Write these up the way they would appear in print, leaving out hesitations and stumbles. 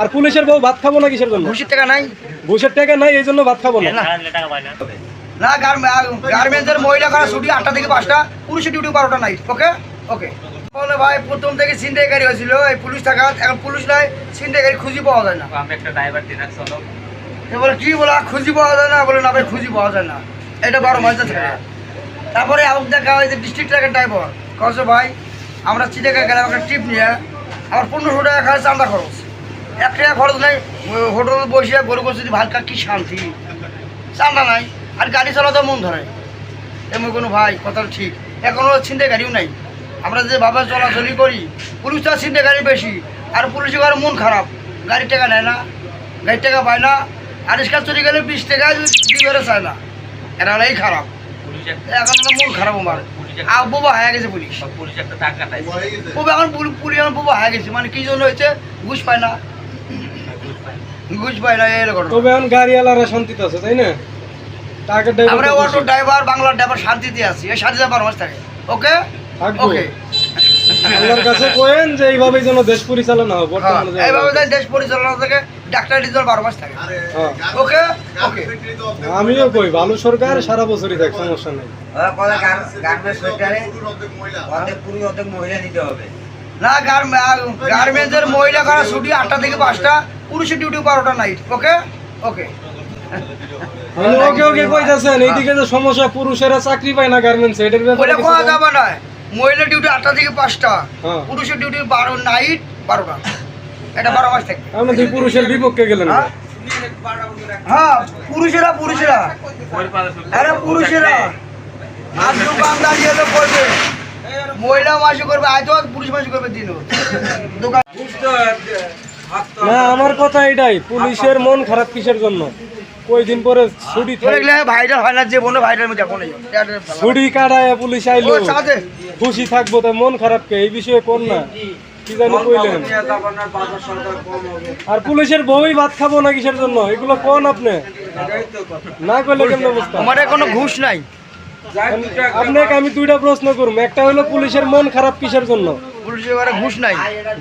আর পুলিশের বউ ভাত খাবো না কিসের জন্য? ঘুষের টাকা নাই। ঘুষের টাকা নাই এই জন্য ভাত খাবো না। না গার্মেন্টসের মহিলা করা ছুটি 8টা থেকে 5টা, পুরুষের ডিউটি 12টা নাইট। ওকে ওকে বলে ভাই প্রথম থেকে ছিনতাইকারী হয়েছিল, এই পুলিশ থাকা, এখন পুলিশ নাই, ছিনতাইকারী খুঁজি পাওয়া যায় না। আমি একটা ড্রাইভার দিন চলো বলে কি বলা খুঁজি পাওয়া যায় না, বলে না ভাই খুঁজি পাওয়া যায় না, এটা 12 মাসে থাকে। তারপরে আমার দেখা হয় যে ডিস্ট্রিক্ট ট্রাকের ড্রাইভার কছে ভাই আমরা চিটাগাং গেলাম একটা ট্রিপ নিয়ে, আমার 1500 টাকা খায় চাঁদা খরচ, 1 টাকা খরচ নেই, হোটেলে বসে গরু করছি ভালকা কি শান্তি, চাঁদা নাই, আর গাড়ি চালাতে মন ধরে এমন কোনো ভাই কথা ঠিক। এখনও ছিনতাই গাড়িও নাই, আমরা যেভাবে চলাচলি করি পুলিশ তো ছিনতাই গাড়ি বেশি, আর পুলিশের ঘরে মন খারাপ, গাড়ির টাকা নেয় না, গাড়ির টাকা পায় না, আর রিক্সা চুরি গেলে 20 টাকা দিবে চায় না, এরা হলেই খারাপ। এখন মন খারাপ আমার, আর বোবা হয়ে গেছে পুলিশ, বোবা এখন পুলিশ এখন বোবা হয়ে গেছে, মানে কি জন্য হয়েছে ঘুষ পায় না, ঘুষ পায় না এরকম। তবে এখন গাড়িওয়ালারা শান্তিতে আছে তাই না? আমরা অটো ড্রাইভার বাংলা ড্রাইভার শান্তিতে আছি, এই শান্তিতে 12 মাস থাকে। ওকে ওকে আল্লাহর কাছে কোয়েন যে এইভাবেই যেন দেশ পরিচালনা হয় বর্তমানে, এইভাবে দেশ পরিচালনা থাকে, ডাক্তার ডিজেল 12 মাস থাকে। ওকে ওকে আমিও কই ভালো সরকার সারা বছরই থাকে, সমস্যা নেই। না গার্মেন্টসের মহিলা করা ছুটি 8টা থেকে 5টা, পুরুষের ডিউটি 12টা নাইট। ওকে ওকে ওকে ওকে কইতাছেন এইদিকে যে সমস্যা পুরুষেরা চাকরি পায় না গার্মেন্টসে, এটার ব্যাপারে কোয়া যাবে না। মহিলা ডিউটি 8টা থেকে 5টা, পুরুষের ডিউটি 12 নাইট 12টা, এটা 12 মাস থাকে। আপনি দুই পুরুষের বিপক্ষে গেলেন। হ্যাঁ পুরুষেরা আরে পুরুষেরা আর দোকানদার এলো করবে, মহিলা মাসে করবে, আজ পুরুষ মাসে করবে দিন দোকান। না আমার কথা এটাই, পুলিশের মন খারাপ কিসের জন্য? কয়দিন পরে ছুটি ভাইরাল হয় না, যে বন্ধু ভাইরাল মধ্যে এখন ছুটি কাটায় পুলিশ আইলো, খুশি থাকবো, তাই মন খারাপ কে? এই বিষয়ে কোন না কি জানি কইলেন। আর পুলিশের বউই ভাত খাবো না কিসের জন্য? এগুলো কোন আপনি না কইলে কেমন অবস্থা? আমার কোনো ঘুষ নাই। আপনাকে আমি 2টা প্রশ্ন করব, একটা হলো পুলিশের মন খারাপ কিসের জন্য? পুলিশের ঘরে ঘুষ নাই,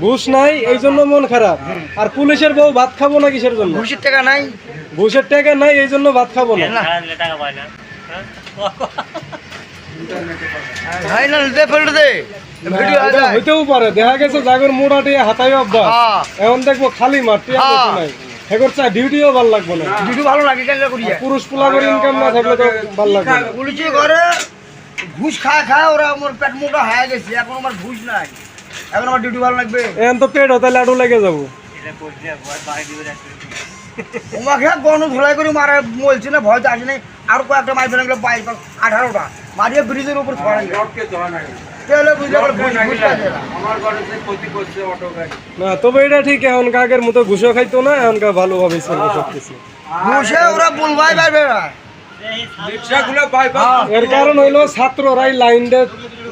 ঘুষ নাই এই জন্য মন খারাপ। আর পুলিশের বউ ভাত খাবো না কিসের জন্য? ঘুষের টাকা নাই, ঘুষের টাকা নাই এই জন্য ভাত খাবো না। হইতেও পারে, দেখা গেছে জাগর মোড়াটি হাতাই অভ্যাস, এখন দেখবো খালি মাঠ নাই, ডিউটিও ভালো লাগবে না, ডিউটি ভালো লাগে পুরুষ পোলা করে ইনকাম না থাকলে তো ভালো লাগবে না। পুলিশের ঘরে ঘুষ খায় ওরা, আমার পেট মোটা হয়ে গেছে, এখন আমার ঘুষ নাই, এখন আমার ডিউটি ভালো লাগবে। এখন তো পেট হতে লাডু লেগে যাবো। তোমাকে গণ ধুলাই করে মারা বলছি না, ভয় তো আসে নাই, আরো কয়েকটা মাই ফেলে 18টা মারিয়ে ব্রিজের উপর না। তবে এটা ঠিক, এখন কাকের মতো ঘুষও খাইতো না, এখনকার ভালোভাবে চলবে সবকিছু। ঘুষে ওরা বলবাই পারবে না, এর কারণ হইলো ছাত্ররাই লাইনটা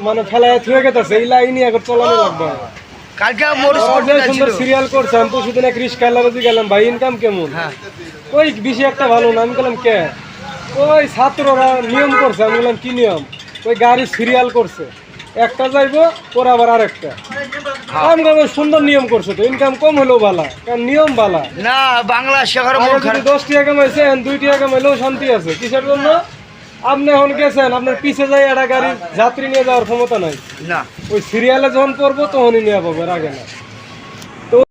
মানে ফেলায় থুয়ে গেছে, এই লাইনই এখন চলানো লাগবে। কালকে সুন্দর সিরিয়াল করছে, আমি পরশুদিন এক রিস্কা লাগাতে গেলাম, ভাই ইনকাম কেমন? ওই বেশি একটা ভালো না। আমি বললাম কে? ওই ছাত্ররা নিয়ম করছে। আমি বললাম কি নিয়ম? ওই গাড়ি সিরিয়াল করছে, একটা যাইবো পরে আবার আরেকটা। আমি বললাম সুন্দর নিয়ম করছে, তো ইনকাম কম হলেও ভালো, কারণ নিয়ম ভালো না। বাংলা শহরে 10 টাকা কামাইছে, 2 টাকা কামাইলেও শান্তি আছে। কিসের জন্য? আপনি এখন গেছেন, আপনার পিছে যাই একটা গাড়ির যাত্রী নিয়ে যাওয়ার ক্ষমতা নাই না, ওই সিরিয়ালে যখন পড়বো তখনই নিয়ে পাবো, এর আগে না।